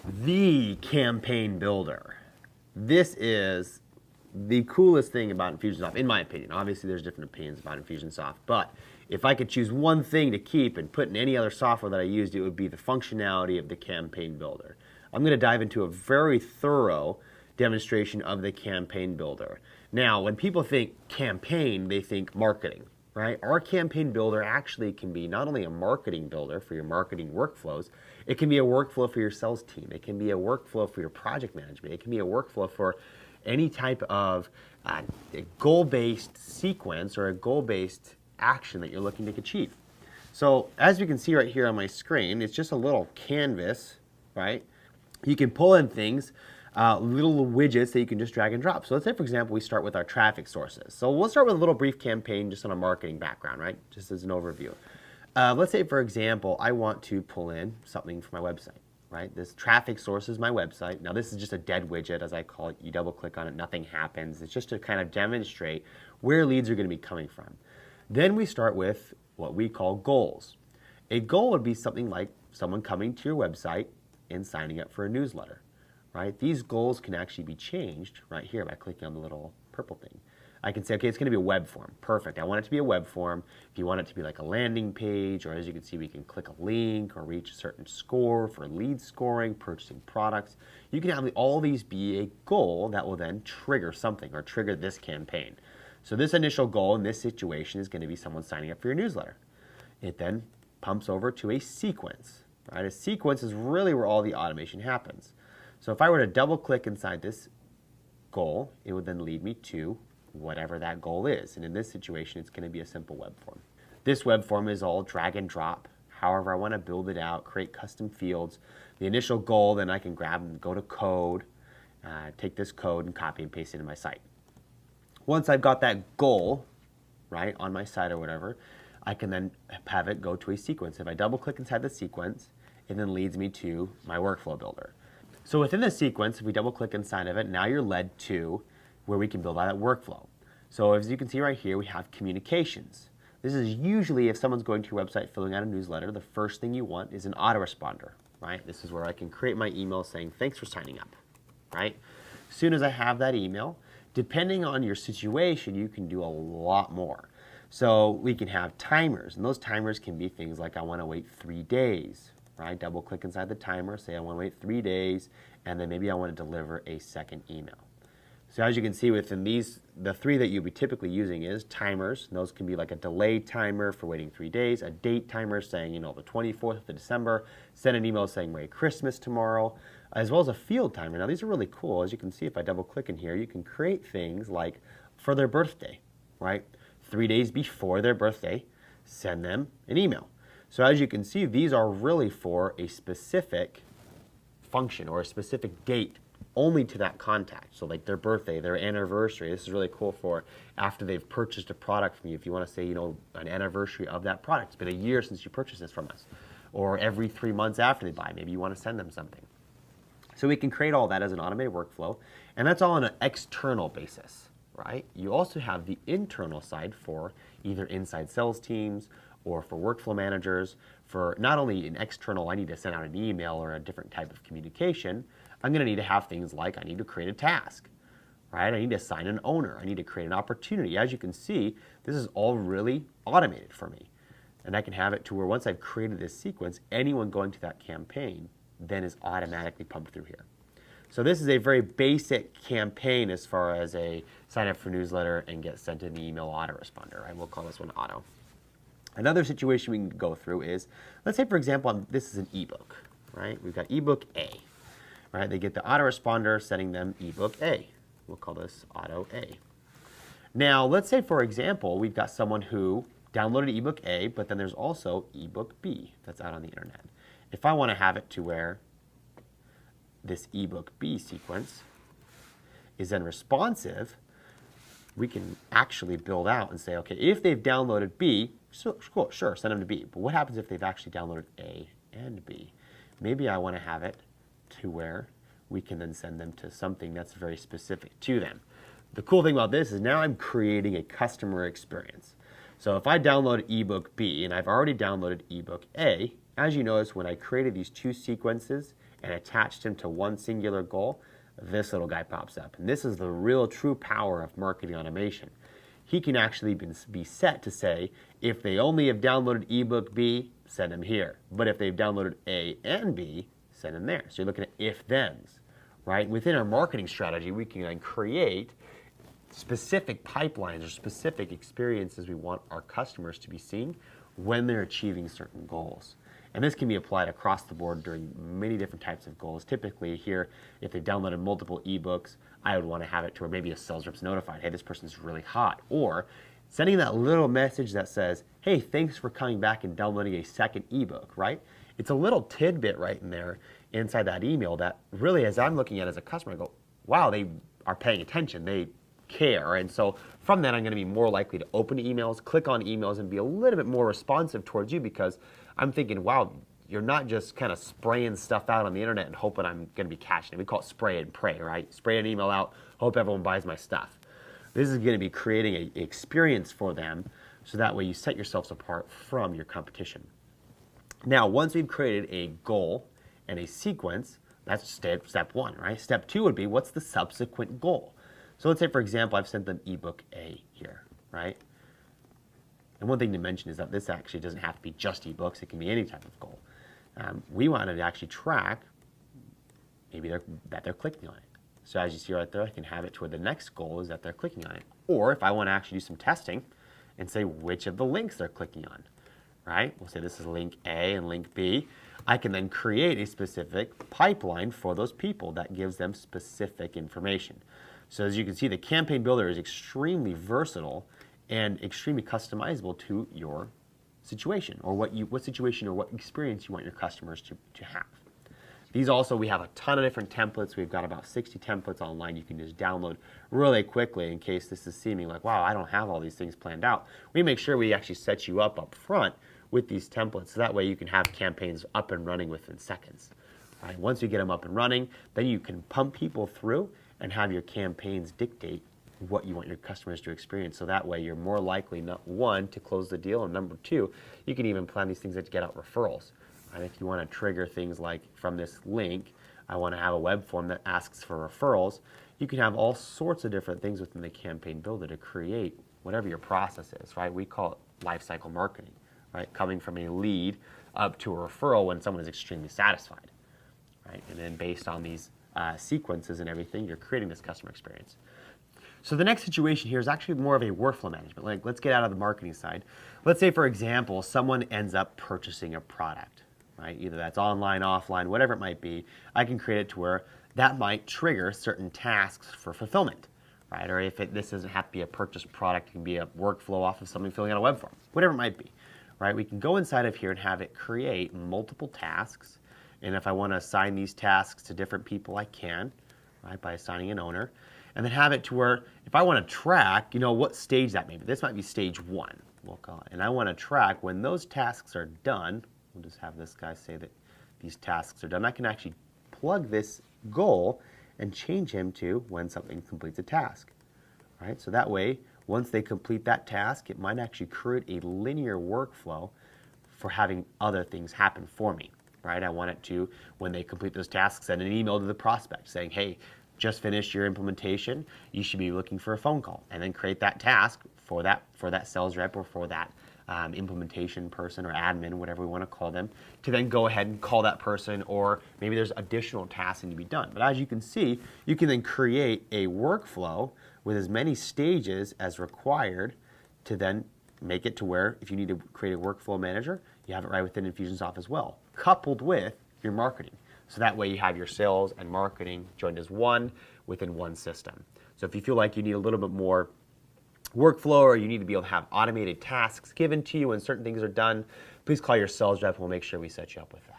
the campaign builder. This is the coolest thing about Infusionsoft, in my opinion. Obviously, there's different opinions about Infusionsoft, but if I could choose one thing to keep and put in any other software that I used, it would be the functionality of the campaign builder. I'm going to dive into a very thorough demonstration of the campaign builder. Now, when people think campaign, they think marketing, right? Our campaign builder actually can be not only a marketing builder for your marketing workflows, it can be a workflow for your sales team. It can be a workflow for your project management. It can be a workflow for any type of goal-based sequence or a goal-based action that you're looking to achieve. So as you can see right here on my screen, it's just a little canvas, right? You can pull in things, little widgets that you can just drag and drop. So let's say, for example, we start with our traffic sources. So we'll start with a little brief campaign just on a marketing background, right? Just as an overview. Let's say, for example, I want to pull in something for my website, right? This traffic source is my website. Now, this is just a dead widget, as I call it. You double click on it, nothing happens. It's just to kind of demonstrate where leads are going to be coming from. Then we start with what we call goals. A goal would be something like someone coming to your website and signing up for a newsletter, right? These goals can actually be changed right here by clicking on the little purple thing. I can say, okay, it's going to be a web form. Perfect. I want it to be a web form. If you want it to be like a landing page, or as you can see, we can click a link or reach a certain score for lead scoring, purchasing products. You can have all these be a goal that will then trigger something or trigger this campaign. So this initial goal in this situation is going to be someone signing up for your newsletter. It then pumps over to a sequence, right? A sequence is really where all the automation happens. So if I were to double click inside this goal, it would then lead me to whatever that goal is. And in this situation, it's going to be a simple web form. This web form is all drag and drop. However I want to build it out, create custom fields. The initial goal, then I can grab and go to code, take this code and copy and paste it in my site. Once I've got that goal, right, on my site or whatever, I can then have it go to a sequence. If I double click inside the sequence, it then leads me to my workflow builder. So within the sequence, if we double click inside of it, now you're led to where we can build out that workflow. So as you can see right here, we have communications. This is usually if someone's going to your website filling out a newsletter, the first thing you want is an autoresponder, right? This is where I can create my email saying, thanks for signing up, right? As soon as I have that email, depending on your situation, you can do a lot more. So we can have timers, and those timers can be things like I want to wait 3 days, right? Double click inside the timer, say I want to wait 3 days, and then maybe I want to deliver a second email. So as you can see within these, the three that you'll be typically using is timers. And those can be like a delay timer for waiting 3 days, a date timer saying, you know, the 24th of December, send an email saying Merry Christmas tomorrow, as well as a field timer. Now these are really cool. As you can see, if I double click in here, you can create things like for their birthday, right? 3 days before their birthday, send them an email. So as you can see, these are really for a specific function or a specific date only to that contact. So like their birthday, their anniversary. This is really cool for after they've purchased a product from you. If you want to say, you know, an anniversary of that product. It's been a year since you purchased this from us. Or every 3 months after they buy, maybe you want to send them something. So we can create all that as an automated workflow. And that's all on an external basis, right? You also have the internal side for either inside sales teams or for workflow managers. For not only an external, I need to send out an email or a different type of communication, I'm going to need to have things like I need to create a task, right? I need to assign an owner. I need to create an opportunity. As you can see, this is all really automated for me. And I can have it to where once I've created this sequence, anyone going to that campaign then is automatically pumped through here. So this is a very basic campaign as far as a sign up for newsletter and get sent an email autoresponder, right? We'll call this one auto. Another situation we can go through is, let's say for example, this is an ebook, right? We've got ebook A. Right, they get the autoresponder sending them ebook A. We'll call this auto A. Now, let's say, for example, we've got someone who downloaded ebook A, but then there's also ebook B that's out on the internet. If I want to have it to where this ebook B sequence is then responsive, we can actually build out and say, okay, if they've downloaded B, so, cool, sure, send them to B. But what happens if they've actually downloaded A and B? Maybe I want to have it to where we can then send them to something that's very specific to them. The cool thing about this is now I'm creating a customer experience. So if I download ebook B and I've already downloaded ebook A, as you notice when I created these two sequences and attached him to one singular goal, this little guy pops up. And this is the real true power of marketing automation. He can actually be set to say, if they only have downloaded ebook B, send them here. But if they've downloaded A and B, send them there. So you're looking at if-thens, right? Within our marketing strategy, we can then create specific pipelines or specific experiences we want our customers to be seeing when they're achieving certain goals. And this can be applied across the board during many different types of goals. Typically here, if they downloaded multiple ebooks, I would want to have it to where maybe a sales rep's notified, hey, this person's really hot. Or sending that little message that says, hey, thanks for coming back and downloading a second ebook, right? It's a little tidbit right in there inside that email that really, as I'm looking at it as a customer, I go, wow, they are paying attention. They care. And so from that, I'm going to be more likely to open emails, click on emails, and be a little bit more responsive towards you, because I'm thinking, wow, you're not just kind of spraying stuff out on the internet and hoping I'm going to be catching it. We call it spray and pray, right? Spray an email out, hope everyone buys my stuff. This is going to be creating an experience for them, so that way you set yourselves apart from your competition. Now, once we've created a goal and a sequence, that's step one, right? Step two would be, what's the subsequent goal? So let's say, for example, I've sent them ebook A here, right? And one thing to mention is that this actually doesn't have to be just ebooks. It can be any type of goal. We want to actually track maybe that they're clicking on it. So as you see right there, I can have it to where the next goal is that they're clicking on it. Or if I want to actually do some testing and say which of the links they're clicking on, right? We'll say this is link A and link B. I can then create a specific pipeline for those people that gives them specific information. So as you can see, the campaign builder is extremely versatile and extremely customizable to your situation, or what situation or what experience you want your customers to have. These also, we have a ton of different templates. We've got about 60 templates online you can just download really quickly in case this is seeming like, wow, I don't have all these things planned out. We make sure we actually set you up front with these templates, so that way you can have campaigns up and running within seconds. Right? Once you get them up and running, then you can pump people through and have your campaigns dictate what you want your customers to experience. So that way you're more likely, one, to close the deal, and number two, you can even plan these things to get out referrals. Right? If you want to trigger things like, from this link, I want to have a web form that asks for referrals, you can have all sorts of different things within the campaign builder to create whatever your process is, right? We call it lifecycle marketing, right? Coming from a lead up to a referral when someone is extremely satisfied, right? And then based on these sequences and everything, you're creating this customer experience. So the next situation here is actually more of a workflow management. Like, let's get out of the marketing side. Let's say, for example, someone ends up purchasing a product, right? Either that's online, offline, whatever it might be. I can create it to where that might trigger certain tasks for fulfillment, right? Or if this doesn't have to be a purchased product, it can be a workflow off of somebody filling out a web form, whatever it might be, right? We can go inside of here and have it create multiple tasks. And if I want to assign these tasks to different people, I can, right, by assigning an owner. And then have it to where, if I want to track, what stage that may be. This might be stage one, we'll call it. And I want to track when those tasks are done. We'll just have this guy say that these tasks are done. I can actually plug this goal and change him to when something completes a task, right? So that way, once they complete that task, it might actually create a linear workflow for having other things happen for me, right? I want it to, when they complete those tasks, send an email to the prospect saying, hey, just finished your implementation, you should be looking for a phone call, and then create that task for that sales rep or for that implementation person or admin, whatever we want to call them, to then go ahead and call that person, or maybe there's additional tasks that need to be done. But as you can see, you can then create a workflow with as many stages as required to then make it to where if you need to create a workflow manager, you have it right within Infusionsoft as well, coupled with your marketing. So that way you have your sales and marketing joined as one within one system. So if you feel like you need a little bit more workflow, or you need to be able to have automated tasks given to you when certain things are done, please call your sales rep and we'll make sure we set you up with that.